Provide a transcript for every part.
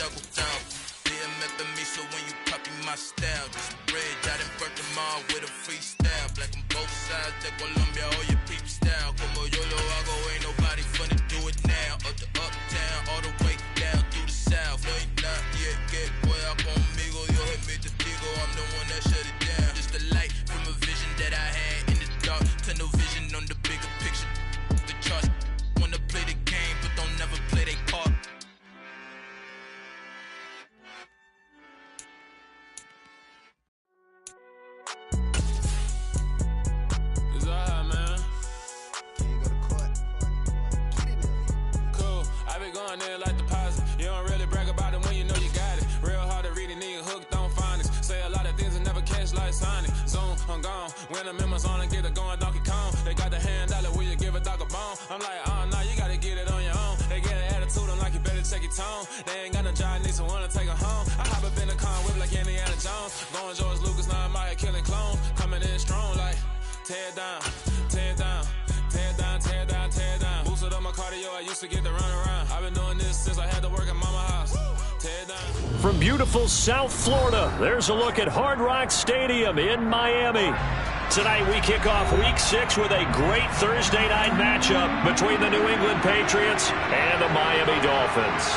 está gustado. Dígame permiso when you copy my style. This bridge, I done burnt them all with a freestyle. Black on both sides de Colombia, all your peep style. Como yo lo hago, ain't nobody finna do it now. Up to uptown, all the way down through the south. No, you not yet, get pueda conmigo. Dios es mi testigo, I'm the one that shut it down. Just a light from a vision that I had in the dark. Tunnel vision on the bigger picture. The charts wanna play the game, but don't never play their part. Going in like deposit. You don't really brag about it when you know you got it. Real hard to read a nigga hooked on finance. Say a lot of things and never catch like Sonic. Zone, I'm gone. When I'm in my zone and get it going Donkey Kong. They got the hand dollar, will you give a dog a bone? I'm like, oh no, you gotta get it on your own. They get an attitude, I'm like, you better check your tone. They ain't got no job, need someone to take her home. I hop up in the car, whip like Indiana Jones. Going George Lucas, now I'm out killing clones. Coming in strong like, tear down, tear down. Tear down, tear down, tear down. Boosted up my cardio, I used to get to run around. I've been doing this since I had to work at mama house. Tear down. From beautiful South Florida, there's a look at Hard Rock Stadium in Miami. Tonight we kick off Week 6 with a great Thursday night matchup between the New England Patriots and the Miami Dolphins.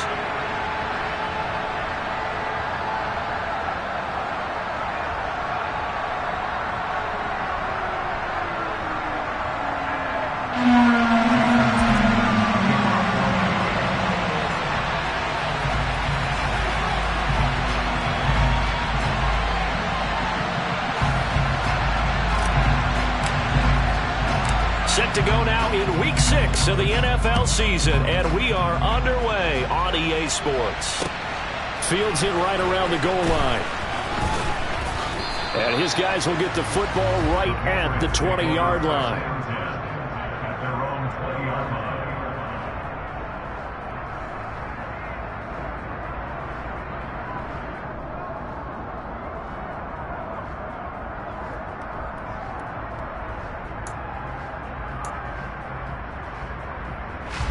Set to go now in Week 6 of the NFL season, and we are underway on EA Sports. Fields it right around the goal line. And his guys will get the football right at the 20-yard line.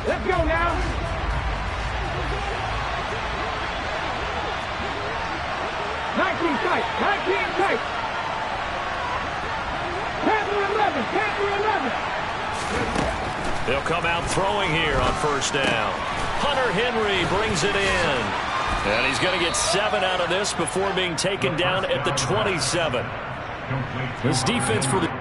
Let's go now. Nice and tight. Nice and tight. Panther 11. Panther 11. They'll come out throwing here on first down. Hunter Henry brings it in. And he's going to get 7 out of this before being taken down at the 27. This defense for the...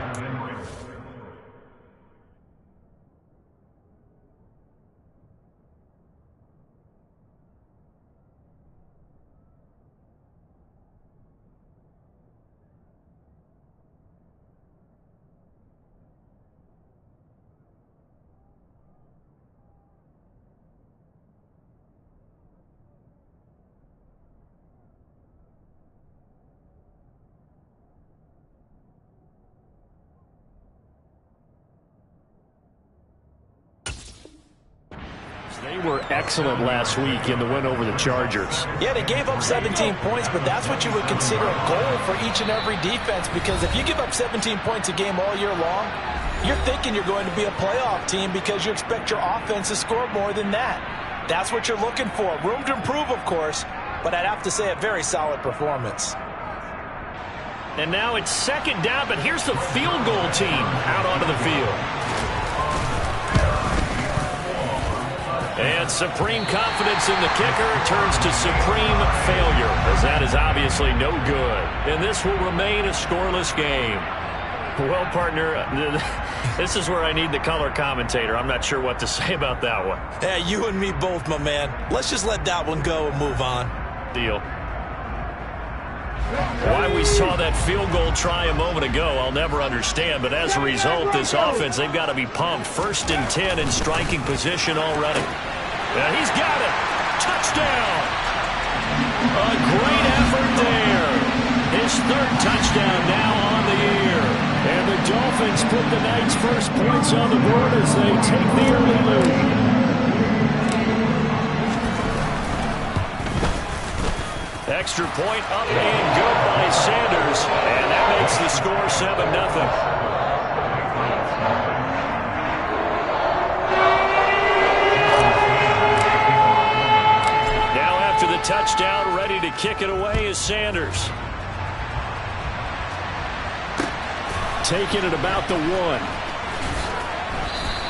They were excellent last week in the win over the Chargers. Yeah, they gave up 17 points, but that's what you would consider a goal for each and every defense, because if you give up 17 points a game all year long, you're thinking you're going to be a playoff team because you expect your offense to score more than that. That's what you're looking for. Room to improve, of course, but I'd have to say a very solid performance. And now it's second down, but here's the field goal team out onto the field. And supreme confidence in the kicker turns to supreme failure, as that is obviously no good. And this will remain a scoreless game. Well, partner, this is where I need the color commentator. I'm not sure what to say about that one. Yeah, you and me both, my man. Let's just let that one go and move on. Deal. Why we saw that field goal try a moment ago, I'll never understand. But as a result, this offense, they've got to be pumped. 1st and 10 in striking position already. And he's got it. Touchdown. A great effort there. His 3rd touchdown now on the year. And the Dolphins put the night's first points on the board as they take the early lead. Extra point up and good by Sanders. And that makes the score 7-0. touchdown. Ready to kick it away is Sanders. Taking it about the 1.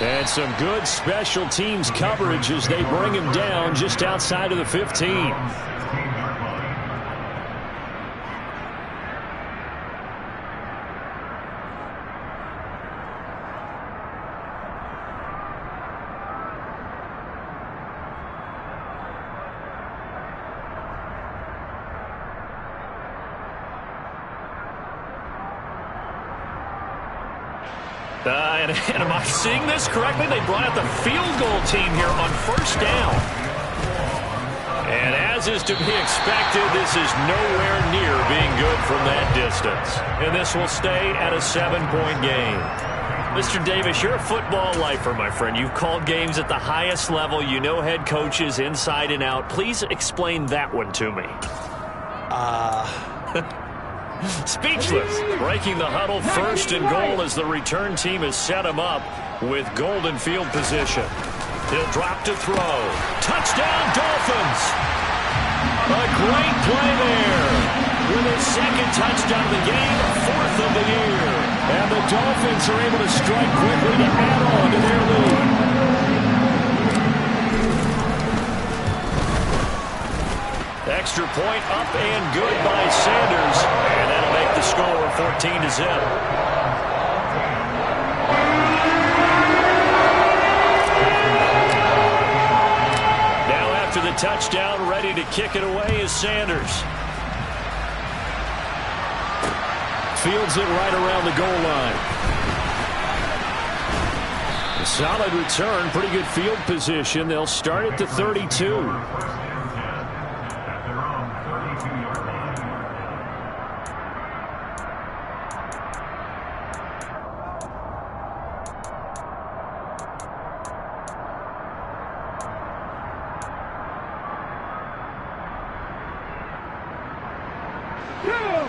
And some good special teams coverage as they bring him down just outside of the 15. And am I seeing this correctly? They brought out the field goal team here on first down. And as is to be expected, this is nowhere near being good from that distance. And this will stay at a 7-point game. Mr. Davis, you're a football lifer, my friend. You've called games at the highest level. You know head coaches inside and out. Please explain that one to me. Speechless. Breaking the huddle, first and goal as the return team has set him up with golden field position. He'll drop to throw. Touchdown, Dolphins! A great play there. With his second touchdown of the game, 4th of the year. And the Dolphins are able to strike quickly to add on to their lead. Extra point up and good by Sanders. And that'll make the score 14-0. Now after the touchdown, ready to kick it away is Sanders. Fields it right around the goal line. A solid return, pretty good field position. They'll start at the 32.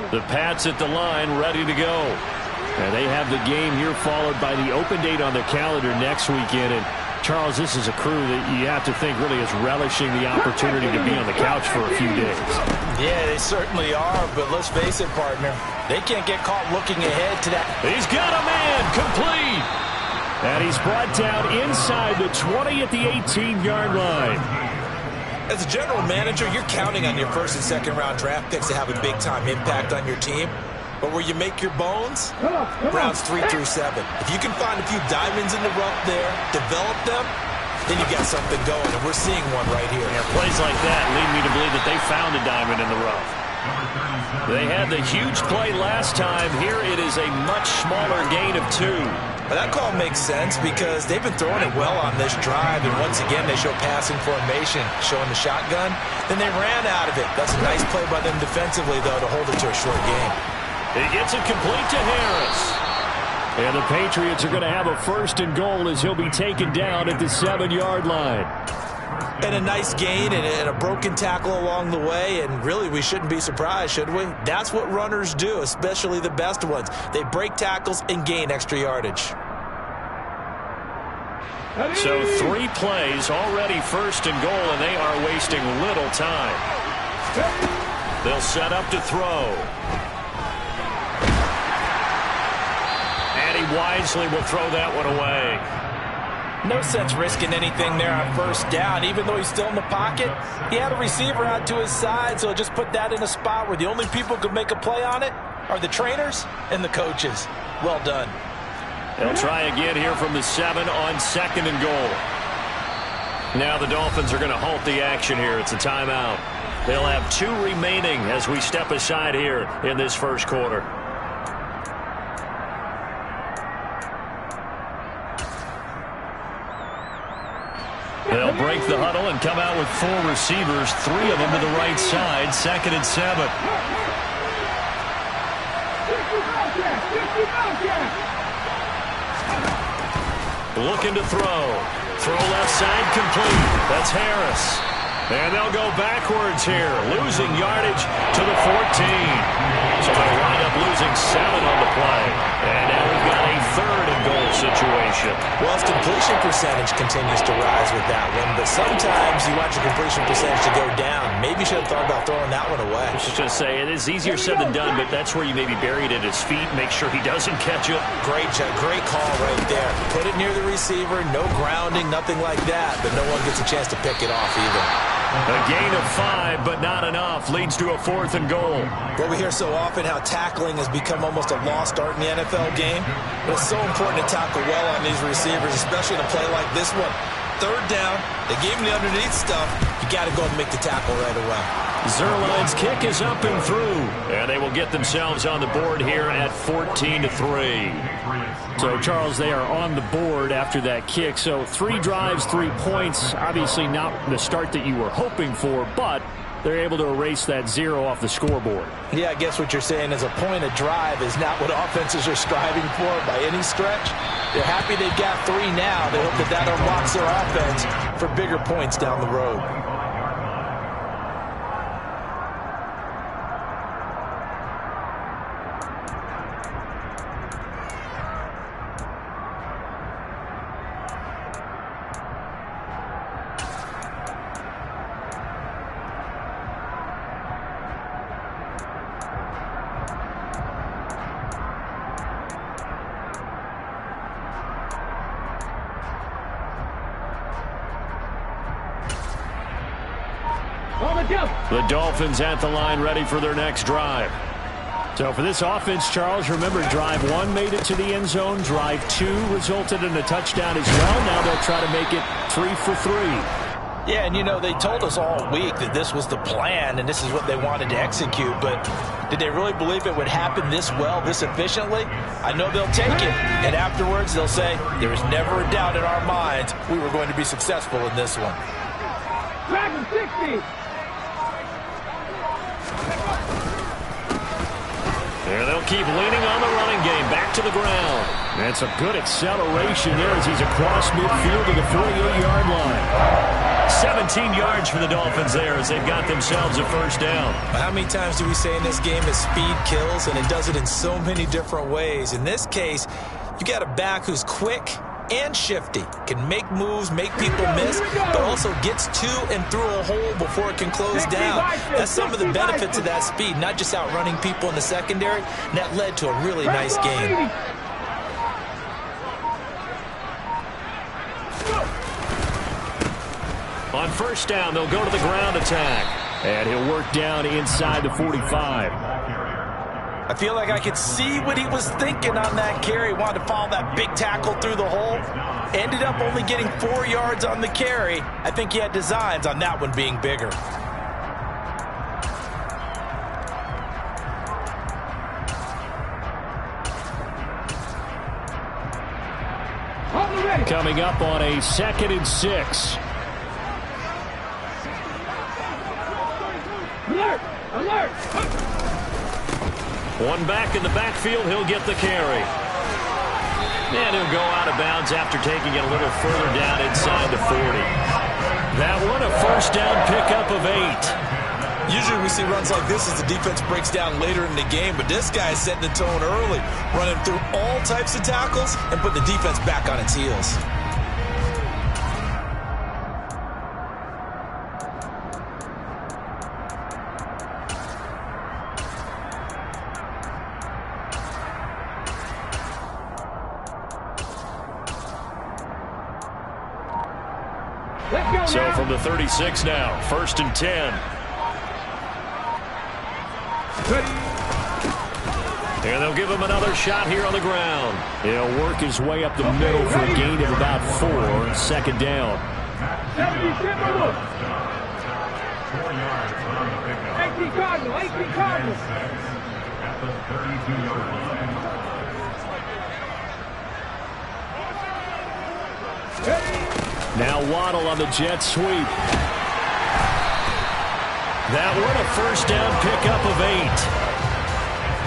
The Pats at the line, ready to go. And they have the game here followed by the open date on the calendar next weekend. And, Charles, this is a crew that you have to think really is relishing the opportunity to be on the couch for a few days. Yeah, they certainly are, but let's face it, partner. They can't get caught looking ahead to that. He's got a man, complete. And he's brought down inside the 20 at the 18-yard line. As a general manager, you're counting on your first and second round draft picks to have a big-time impact on your team. But where you make your bones, rounds 3 through 7. If you can find a few diamonds in the rough there, develop them, then you got something going, and we're seeing one right here. Yeah, plays like that lead me to believe that they found a diamond in the rough. They had the huge play last time. Here it is a much smaller gain of 2. Well, that call makes sense because they've been throwing it well on this drive, and once again they show passing formation, showing the shotgun. Then they ran out of it. That's a nice play by them defensively, though, to hold it to a short game. He gets it complete to Harris. And the Patriots are going to have a first and goal as he'll be taken down at the 7-yard line. And a nice gain and a broken tackle along the way, and really we shouldn't be surprised, should we? That's what runners do, especially the best ones. They break tackles and gain extra yardage. So 3 plays, already first and goal, and they are wasting little time. They'll set up to throw. And he wisely will throw that one away. No sense risking anything there on first down. Even though he's still in the pocket, he had a receiver out to his side, so just put that in a spot where the only people who could make a play on it are the trainers and the coaches. Well done. They'll try again here from the 7 on second and goal. Now the Dolphins are going to halt the action here. It's a timeout. They'll have 2 remaining as we step aside here in this first quarter. They'll break the huddle and come out with 4 receivers, 3 of them to the right side, 2nd and 7. Looking to throw. Throw left side complete. That's Harris. And they'll go backwards here, losing yardage to the 14. So they'll wind up losing 7 on the play. And now we've got a third and goal situation. Well, his completion percentage continues to rise with that one, but sometimes you want your completion percentage to go down. Maybe you should have thought about throwing that one away. I was just going to say, it is easier said than done, but that's where you maybe bury it at his feet, make sure he doesn't catch it. Great call right there. Put it near the receiver, no grounding, nothing like that, but no one gets a chance to pick it off either. A gain of 5, but not enough. Leads to a 4th and goal. Well, we hear so often how tackling has become almost a lost art in the NFL game. But it's so important to tackle well on these receivers, especially in a play like this one. Third down, they gave him the underneath stuff. You got to go and make the tackle right away. Zuerlein's kick is up and through, and they will get themselves on the board here at 14-3. So, Charles, they are on the board after that kick. So 3 drives, 3 points. Obviously not the start that you were hoping for, but they're able to erase that 0 off the scoreboard. Yeah, I guess what you're saying is a point of drive is not what offenses are striving for by any stretch. They're happy they've got 3 now. They hope that unlocks their offense for bigger points down the road. The Dolphins at the line ready for their next drive. So for this offense, Charles, remember drive 1 made it to the end zone. Drive 2 resulted in a touchdown as well. Now they'll try to make it 3 for 3. Yeah, and you know, they told us all week that this was the plan and this is what they wanted to execute, but did they really believe it would happen this well, this efficiently? I know they'll take it, and afterwards they'll say, there was never a doubt in our minds we were going to be successful in this one. Dragon 60. There they'll keep leaning on the running game. Back to the ground. That's a good acceleration there as he's across midfield to the 48-yard line. 17 yards for the Dolphins there as they've got themselves a first down. How many times do we say in this game that speed kills, and it does it in so many different ways? In this case, you got a back who's quick and shifty, can make moves, make people miss, but also gets to and through a hole before it can close down. That's some of the benefits of that speed, not just outrunning people in the secondary, and that led to a really nice game. On first down, they'll go to the ground attack, and he'll work down inside the 45. I feel like I could see what he was thinking on that carry. Wanted to follow that big tackle through the hole. Ended up only getting 4 yards on the carry. I think he had designs on that one being bigger. Coming up on a 2nd and 6. Alert! Alert! One back in the backfield, he'll get the carry. And he'll go out of bounds after taking it a little further down inside the 40. That one, a first down pickup of 8. Usually we see runs like this as the defense breaks down later in the game, but this guy is setting the tone early, running through all types of tackles and putting the defense back on its heels. So from the 36 now, 1st and 10. And they'll give him another shot here on the ground. He'll work his way up the middle for a gain of about 4. 2nd down. 18 Cardinal, 18 Cardinal. At the 32-yard line. Now Waddle on the jet sweep. That one, a first down pickup of 8.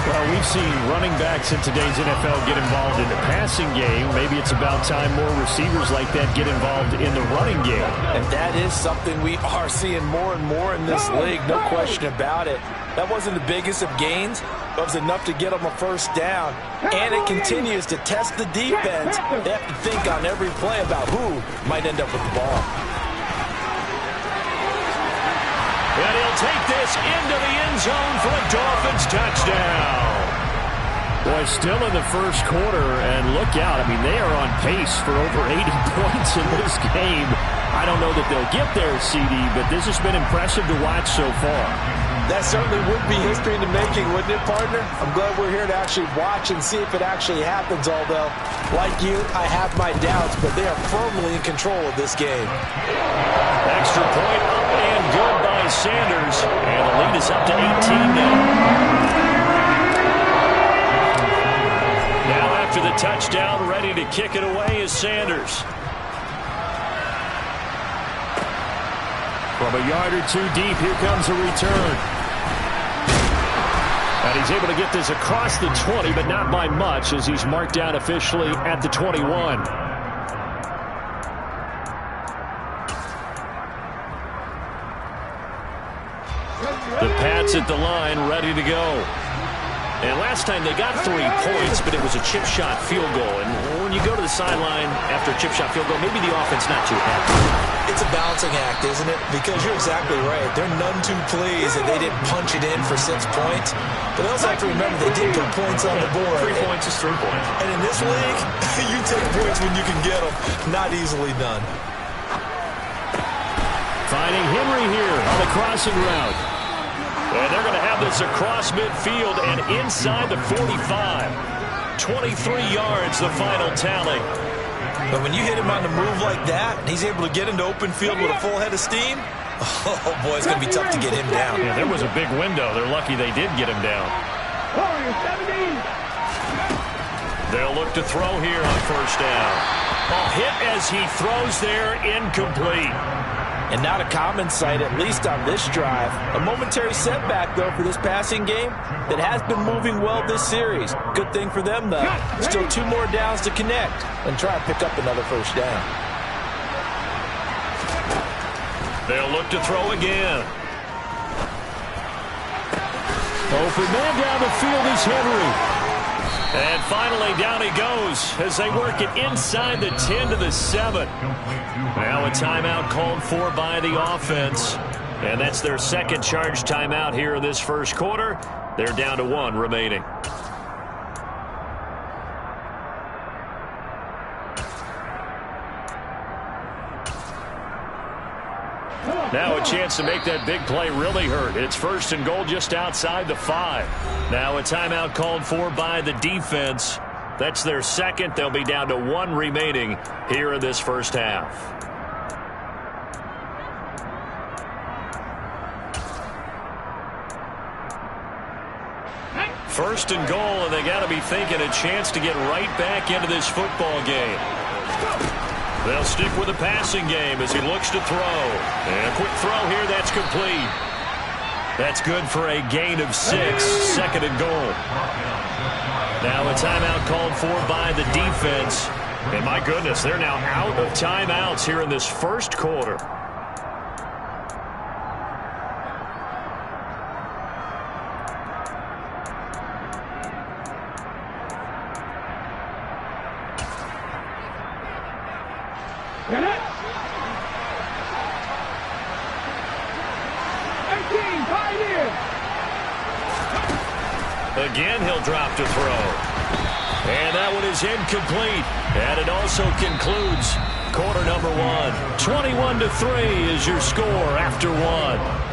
Well, we've seen running backs in today's NFL get involved in the passing game. Maybe it's about time more receivers like that get involved in the running game. And that is something we are seeing more and more in this league, no question about it. That wasn't the biggest of gains, but it was enough to get them a first down. And it continues to test the defense. They have to think on every play about who might end up with the ball. And he'll take this into the end zone for a Dolphins touchdown. Boy, still in the first quarter, and look out. I mean, they are on pace for over 80 points in this game. I don't know that they'll get there, CD, but this has been impressive to watch so far. That certainly would be history in the making, wouldn't it, partner? I'm glad we're here to actually watch and see if it actually happens, although, like you, I have my doubts, but they are firmly in control of this game. Extra point up and good by Sanders, and the lead is up to 18 now. Now after the touchdown, ready to kick it away is Sanders. From a yard or two deep, here comes a return. And he's able to get this across the 20, but not by much, as he's marked down officially at the 21. The Pats at the line, ready to go. And last time they got 3 points, but it was a chip shot field goal. And when you go to the sideline after a chip shot field goal, maybe the offense not too happy. It's a balancing act, isn't it? Because you're exactly right. They're none too pleased that they didn't punch it in for 6 points. But they also have to remember they did put points on the board. 3 points is 3 points. And in this league, you take points when you can get them. Not easily done. Finding Henry here on the crossing route. And they're going to have this across midfield and inside the 45. 23 yards, the final tally. But when you hit him on the move like that, and he's able to get into open field with a full head of steam, oh, boy, it's going to be tough to get him down. Yeah, there was a big window. They're lucky they did get him down. They'll look to throw here on first down. A hit as he throws there, incomplete. And not a common sight, at least on this drive. A momentary setback, though, for this passing game that has been moving well this series. Good thing for them, though. Still 2 more downs to connect and try and pick up another first down. They'll look to throw again. Open man down the field is Henry. And finally, down he goes as they work it inside the 10 to the 7. Now a timeout called for by the offense. And that's their second charge timeout here in this first quarter. They're down to 1 remaining. Now a chance to make that big play really hurt. It's first and goal just outside the 5. Now a timeout called for by the defense. That's their second. They'll be down to 1 remaining here in this first half. First and goal, and they got to be thinking a chance to get right back into this football game. They'll stick with the passing game as he looks to throw. And a quick throw here, that's complete. That's good for a gain of 6, second and goal. Now a timeout called for by the defense. And my goodness, they're now out of timeouts here in this first quarter. Again, he'll drop to throw. And that one is incomplete. And it also concludes quarter number 1. 21-3 is your score after 1.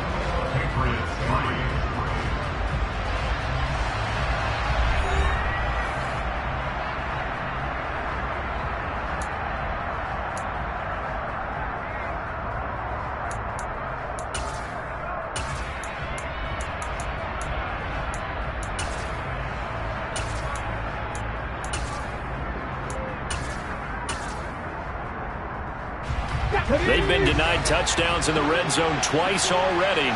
They've been denied touchdowns in the red zone twice already.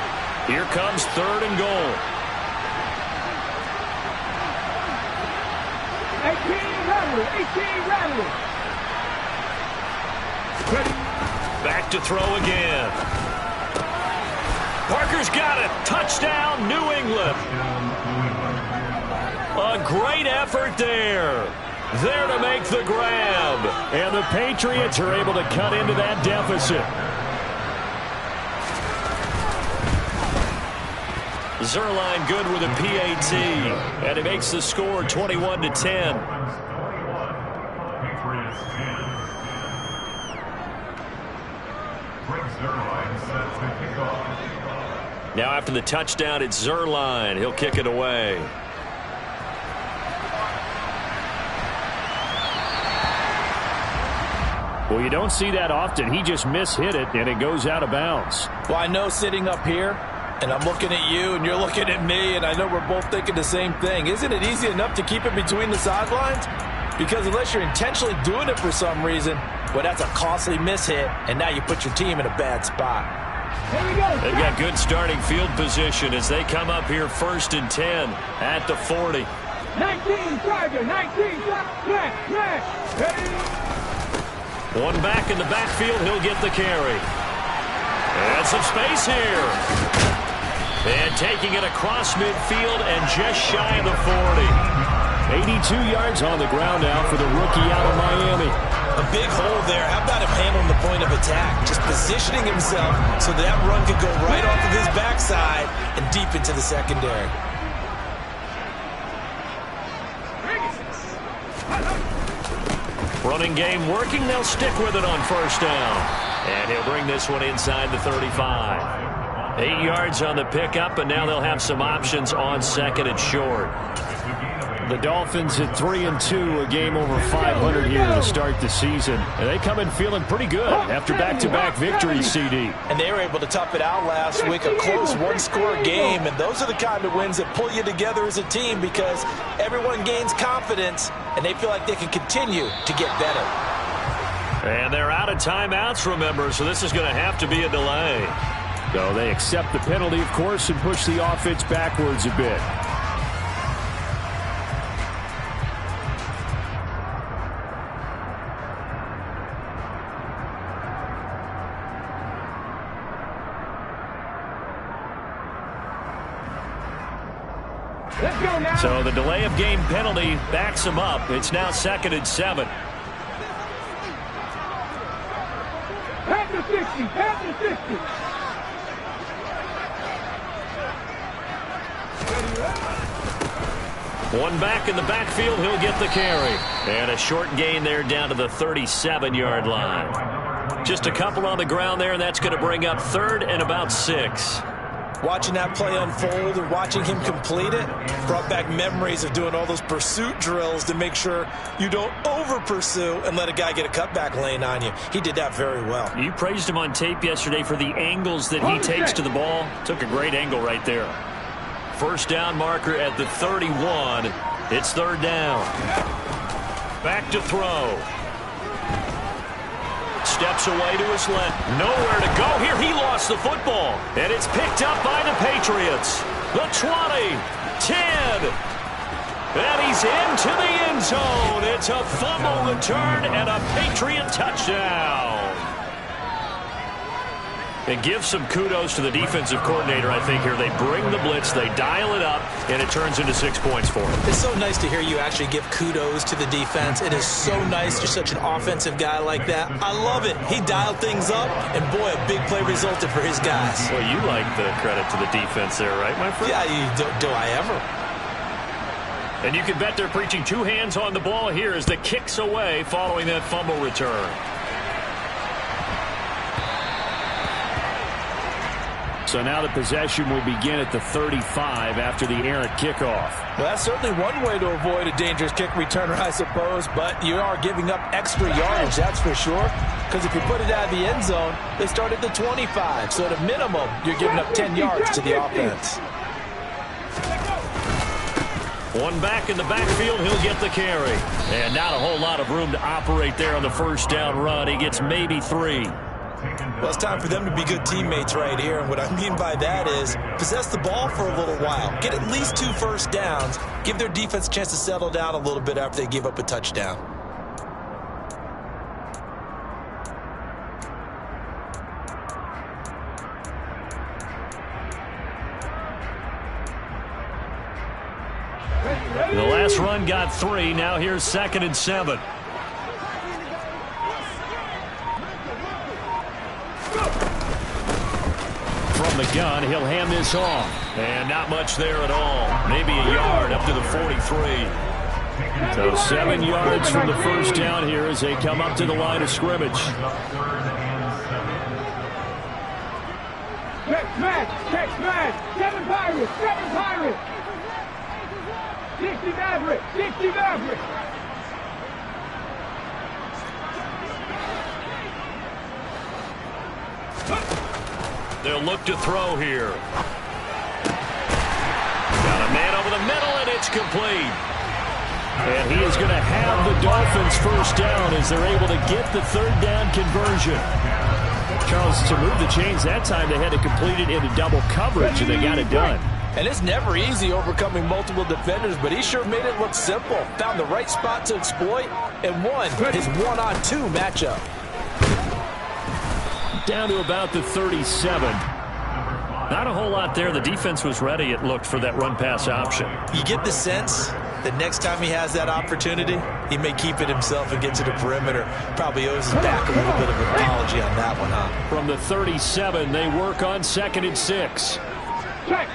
Here comes third and goal. Rattler. 18 Rattler. Back to throw again. Parker's got it. Touchdown, New England. A great effort there. There to make the grab. And the Patriots are able to cut into that deficit. Zuerlein good with a PAT. And it makes the score 21-10. Now after the touchdown, it's Zuerlein. He'll kick it away. Well, you don't see that often. He just mishit it, and it goes out of bounds. Well, I know sitting up here, and I'm looking at you, and you're looking at me, and I know we're both thinking the same thing. Isn't it easy enough to keep it between the sidelines? Because unless you're intentionally doing it for some reason, well, that's a costly mishit, and now you put your team in a bad spot. They've got good starting field position as they come up here 1st and 10 at the 40. 19 Charger, 19 Charger. One back in the backfield, he'll get the carry. And some space here. And taking it across midfield and just shy of the 40. 82 yards on the ground now for the rookie out of Miami. A big hole there. How about him handling the point of attack? Just positioning himself so that run could go right off of his backside and deep into the secondary. Running game working. They'll stick with it on 1st down. And he'll bring this one inside the 35. 8 yards on the pickup, and now they'll have some options on 2nd and short. The Dolphins at 3-2, a game over 500 here to start the season. And they come in feeling pretty good after back-to-back victories, CD. And they were able to tough it out last week, a close one-score game. And those are the kind of wins that pull you together as a team because everyone gains confidence, and they feel like they can continue to get better. And they're out of timeouts, remember, so this is going to have to be a delay. So they accept the penalty, of course, and push the offense backwards a bit. So the delay of game penalty backs him up. It's now 2nd and 7. Pass the 60, pass the 60. One back in the backfield, he'll get the carry. And a short gain there down to the 37-yard line. Just a couple on the ground there, and that's going to bring up 3rd and about 6. Watching that play unfold and watching him complete it brought back memories of doing all those pursuit drills to make sure you don't over-pursue and let a guy get a cutback lane on you. He did that very well. You praised him on tape yesterday for the angles that he takes to the ball. Took a great angle right there. 1st down marker at the 31. It's 3rd down. Back to throw. Steps away to his left. Nowhere to go here. He lost the football. And it's picked up by the Patriots. The 20, 10. And he's into the end zone. It's a fumble return and a Patriot touchdown. And give some kudos to the defensive coordinator, I think, here. They bring the blitz, they dial it up, and it turns into 6 points for them. It's so nice to hear you actually give kudos to the defense. It is so nice. You're such an offensive guy like that. I love it. He dialed things up, and boy, a big play resulted for his guys. Well, you like the credit to the defense there, right, my friend? Yeah, do I ever? And you can bet they're preaching 2 hands on the ball here as the kick's away following that fumble return. So now the possession will begin at the 35 after the errant kickoff. Well, that's certainly one way to avoid a dangerous kick returner, I suppose, but you are giving up extra yardage, that's for sure, because if you put it out of the end zone, they start at the 25, so at a minimum, you're giving up 10 yards to the offense. One back in the backfield, he'll get the carry. And not a whole lot of room to operate there on the 1st down run. He gets maybe 3. Well, it's time for them to be good teammates right here. And what I mean by that is possess the ball for a little while. Get at least 2 first downs. Give their defense a chance to settle down a little bit after they give up a touchdown. The last run got 3. Now here's 2nd and 7. From the gun, he'll hand this off. And not much there at all. Maybe a yard up to the 43. So 7 yards from the first down here as they come up to the line of scrimmage. Check smash, 7 Pirates, 7 Pirates. 60 Maverick, 60 Maverick. They'll look to throw here. Got a man over the middle, and it's complete. And he is going to have the Dolphins first down as they're able to get the 3rd down conversion. Charles, to move the chains that time, they had to complete it into double coverage, and they got it done. And it's never easy overcoming multiple defenders, but he sure made it look simple. Found the right spot to exploit and won his 1-on-2 matchup. Down to about the 37. Not a whole lot there. The defense was ready, it looked, for that run-pass option. You get the sense that next time he has that opportunity, he may keep it himself and get to the perimeter. Probably owes his back a little bit of an apology on that one, huh? From the 37, they work on 2nd and 6. Check.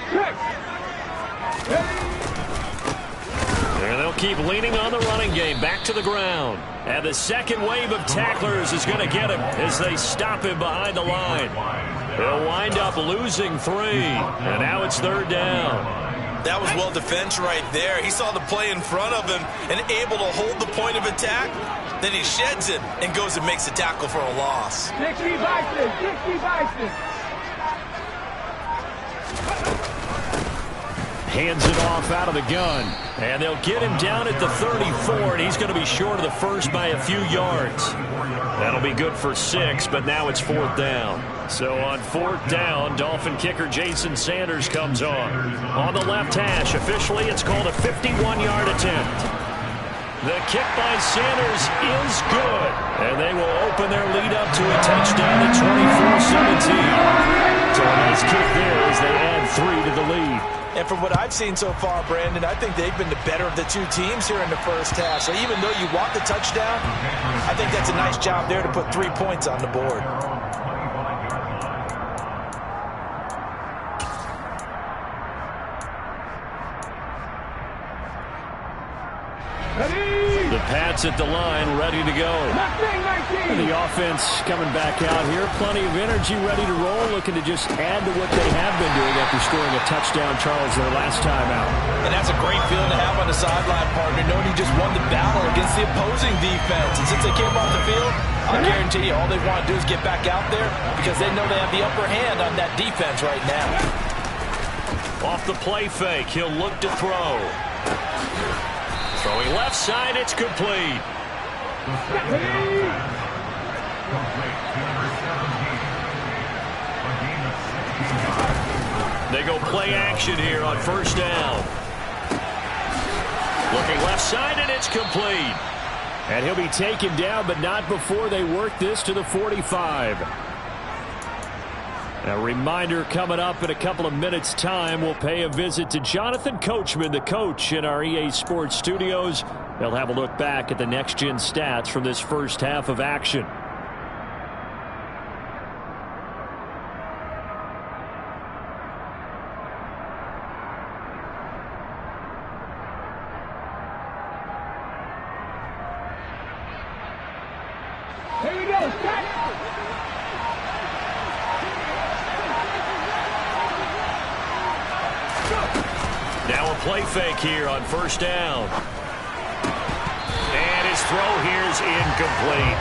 And they'll keep leaning on the running game. Back to the ground. And the second wave of tacklers is going to get him as they stop him behind the line. He'll wind up losing 3. And now it's 3rd down. That was well defense right there. He saw the play in front of him and able to hold the point of attack. Then he sheds it and goes and makes a tackle for a loss. 60 Bison. Hands it off out of the gun. And they'll get him down at the 34, and he's going to be short of the first by a few yards. That'll be good for 6, but now it's 4th down. So on 4th down, Dolphin kicker Jason Sanders comes on the left hash. Officially, it's called a 51-yard attempt. The kick by Sanders is good. And they will open their lead up to a touchdown at 24-17. So a nice kick there as they add 3 to the lead. And from what I've seen so far, Brandon, I think they've been the better of the 2 teams here in the first half. So even though you want the touchdown, I think that's a nice job there to put 3 points on the board. The Pats at the line, ready to go. The offense coming back out here. Plenty of energy, ready to roll, looking to just add to what they have been doing after scoring a touchdown, Charles, their last time out. And that's a great feeling to have on the sideline, partner, knowing he just won the battle against the opposing defense. And since they came off the field, I guarantee you all they want to do is get back out there because they know they have the upper hand on that defense right now. Off the play fake, he'll look to throw. Throwing left side, it's complete. They go play action here on 1st down. Looking left side, and it's complete. And he'll be taken down, but not before they work this to the 45. A reminder coming up in a couple of minutes' time, we'll pay a visit to Jonathan Coachman, the coach in our EA Sports studios. They'll have a look back at the next-gen stats from this first half of action. Here we go, Now a play fake here on 1st down. And his throw here is incomplete.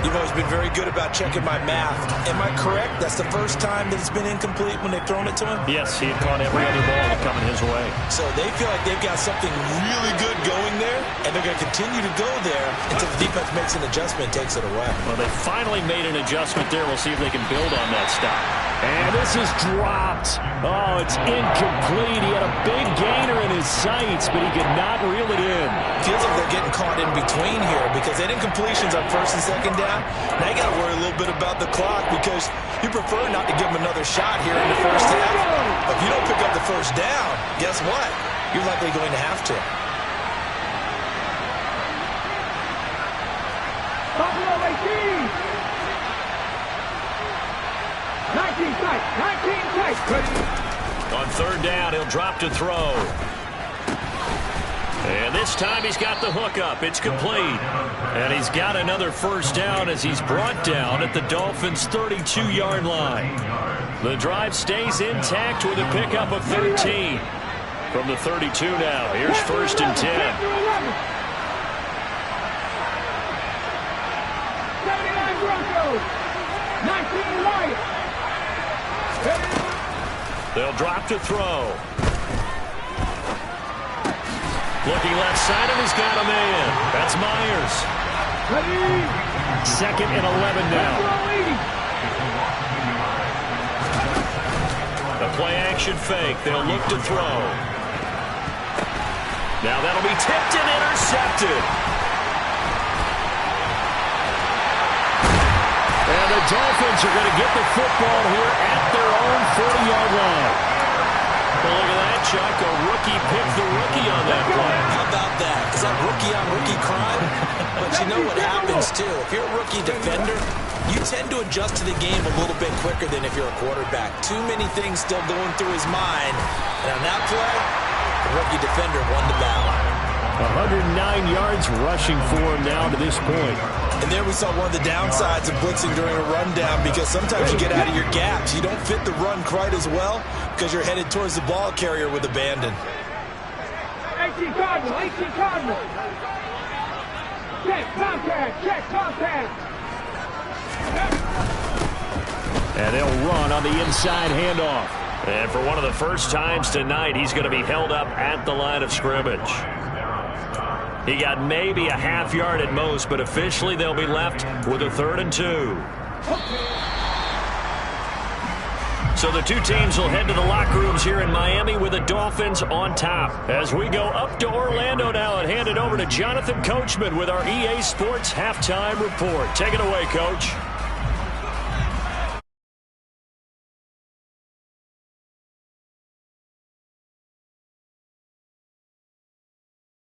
You've always been very good about checking my math. Am I correct? That's the first time that it's been incomplete when they've thrown it to him? Yes, he had caught every other ball coming his way. So they feel like they've got something really good going there, and they're going to continue to go there until the defense makes an adjustment and takes it away. Well, they finally made an adjustment there. We'll see if they can build on that stop. And this is dropped. Oh, it's incomplete. He had a big gainer in his sights, but he could not reel it in. Feels like they're getting caught in between here because they did incompletions on first and second down. Now you got to worry a little bit about the clock because you prefer not to give them another shot here in the first half. But if you don't pick up the first down, guess what? You're likely going to have to. Buffalo 18. 19 tight. 19 tight. On third down, he'll drop to throw. And this time he's got the hook up. It's complete. And he's got another first down as he's brought down at the Dolphins' 32-yard line. The drive stays intact with a pickup of 13. From the 32 now, here's first and 10. 79 Broncos. 19 Lions. They'll drop to throw. Looking left side, and he's got a man. That's Myers. Second and 11 now. A play-action fake. They'll look to throw. Now that'll be tipped and intercepted. And the Dolphins are going to get the football here at their own 40-yard line. Well, look at that, Chuck. A rookie picked the rookie on that play. How about that? Is that rookie-on-rookie crime? But you know what happens, too. If you're a rookie defender, you tend to adjust to the game a little bit quicker than if you're a quarterback. Too many things still going through his mind. And on that play, the rookie defender won the battle. 109 yards rushing for him now to this point. And there we saw one of the downsides of blitzing during a rundown because sometimes you get out of your gaps. You don't fit the run quite as well because you're headed towards the ball carrier with abandon. 18 Cardinal. 18 Cardinal. Check contact. Check contact. And they'll run on the inside handoff. And for one of the first times tonight, he's going to be held up at the line of scrimmage. He got maybe a half yard at most, but officially they'll be left with a 3rd and 2. So the two teams will head to the locker rooms here in Miami with the Dolphins on top. As we go up to Orlando now and hand it over to Jonathan Coachman with our EA Sports Halftime Report. Take it away, Coach.